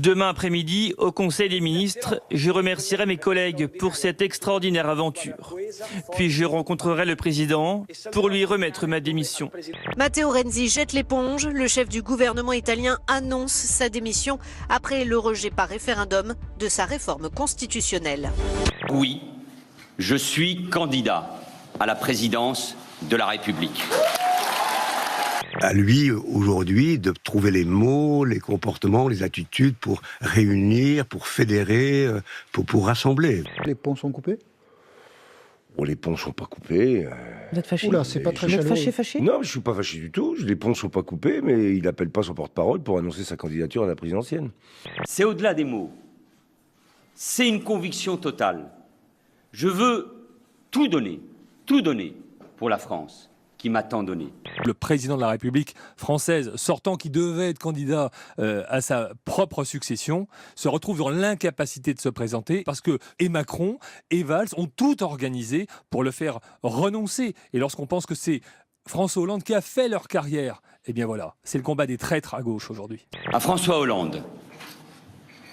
Demain après-midi, au Conseil des ministres, je remercierai mes collègues pour cette extraordinaire aventure. Puis je rencontrerai le président pour lui remettre ma démission. Matteo Renzi jette l'éponge. Le chef du gouvernement italien annonce sa démission après le rejet par référendum de sa réforme constitutionnelle. Oui, je suis candidat à la présidence de la République. À lui, aujourd'hui, de trouver les mots, les comportements, les attitudes pour réunir, pour fédérer, pour rassembler. Les ponts sont coupés ? Bon, les ponts ne sont pas coupés. Vous êtes fâché ? Oula, c'est pas très chaleureux. Vous êtes fâché ? Non, je ne suis pas fâché du tout. Les ponts ne sont pas coupés, mais il n'appelle pas son porte-parole pour annoncer sa candidature à la présidentielle. C'est au-delà des mots. C'est une conviction totale. Je veux tout donner pour la France qui m'a tant donné. Le président de la République française sortant, qui devait être candidat à sa propre succession, se retrouve dans l'incapacité de se présenter parce que et Macron et Valls ont tout organisé pour le faire renoncer. Et lorsqu'on pense que c'est François Hollande qui a fait leur carrière, eh bien voilà, c'est le combat des traîtres à gauche aujourd'hui. À François Hollande,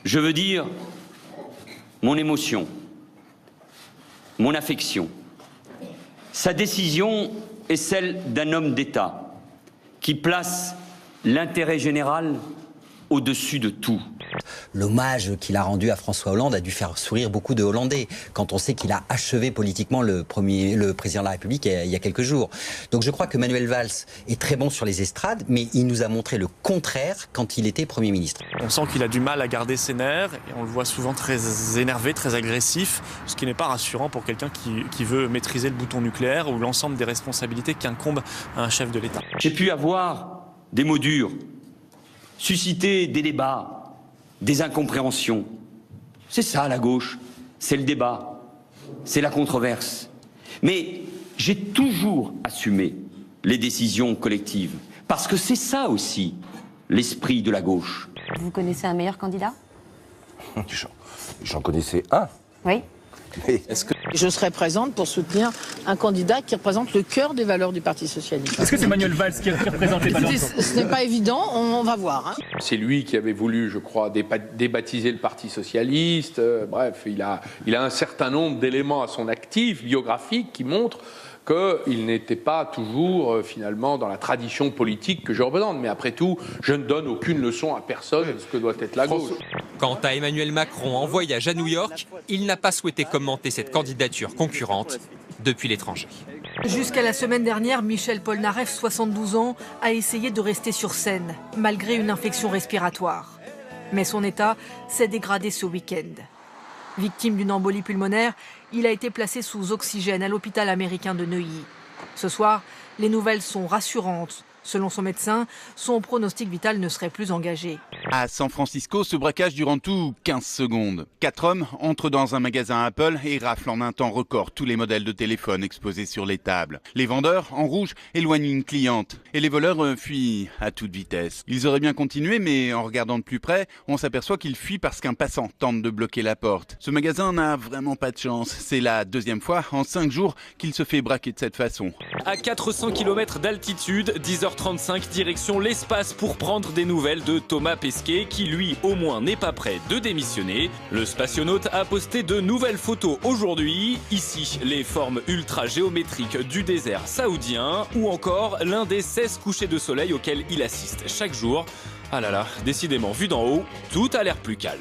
je veux dire mon émotion, mon affection. Sa décision est celle d'un homme d'État qui place l'intérêt général au-dessus de tout. L'hommage qu'il a rendu à François Hollande a dû faire sourire beaucoup de Hollandais, quand on sait qu'il a achevé politiquement le président de la République il y a quelques jours. Donc je crois que Manuel Valls est très bon sur les estrades, mais il nous a montré le contraire quand il était Premier ministre. On sent qu'il a du mal à garder ses nerfs, et on le voit souvent très énervé, très agressif, ce qui n'est pas rassurant pour quelqu'un qui veut maîtriser le bouton nucléaire ou l'ensemble des responsabilités qu'incombent à un chef de l'État. J'ai pu avoir des mots durs, susciter des débats, des incompréhensions. C'est ça la gauche, c'est le débat, c'est la controverse. Mais j'ai toujours assumé les décisions collectives, parce que c'est ça aussi l'esprit de la gauche. Vous connaissez un meilleur candidat ? J'en connaissais un. Oui. Est-ce que... Je serai présente pour soutenir un candidat qui représente le cœur des valeurs du Parti socialiste. Est-ce que c'est Manuel Valls qui représente les valeurs ? Ce n'est pas évident, on va voir. Hein. C'est lui qui avait voulu, je crois, débaptiser le Parti socialiste. Bref, il a un certain nombre d'éléments à son actif biographique qui montrent qu'il n'était pas toujours, finalement, dans la tradition politique que je représente. Mais après tout, je ne donne aucune leçon à personne de ce que doit être la gauche. Quant à Emmanuel Macron, en voyage à New York, il n'a pas souhaité commenter cette candidature concurrente depuis l'étranger. Jusqu'à la semaine dernière, Michel Polnareff, 72 ans, a essayé de rester sur scène, malgré une infection respiratoire. Mais son état s'est dégradé ce week-end. Victime d'une embolie pulmonaire, il a été placé sous oxygène à l'hôpital américain de Neuilly. Ce soir, les nouvelles sont rassurantes. Selon son médecin, son pronostic vital ne serait plus engagé. À San Francisco, ce braquage dure en tout 15 secondes. 4 hommes entrent dans un magasin Apple et raflent en un temps record tous les modèles de téléphones exposés sur les tables. Les vendeurs, en rouge, éloignent une cliente et les voleurs fuient à toute vitesse. Ils auraient bien continué, mais en regardant de plus près, on s'aperçoit qu'ils fuient parce qu'un passant tente de bloquer la porte. Ce magasin n'a vraiment pas de chance. C'est la deuxième fois en 5 jours qu'il se fait braquer de cette façon. À 400 km d'altitude, 10h35, direction l'espace pour prendre des nouvelles de Thomas Pesquet, qui lui, au moins, n'est pas prêt de démissionner. Le spationaute a posté de nouvelles photos aujourd'hui. Ici, les formes ultra géométriques du désert saoudien, ou encore l'un des 16 couchers de soleil auxquels il assiste chaque jour. Ah là là, décidément, vu d'en haut, tout a l'air plus calme.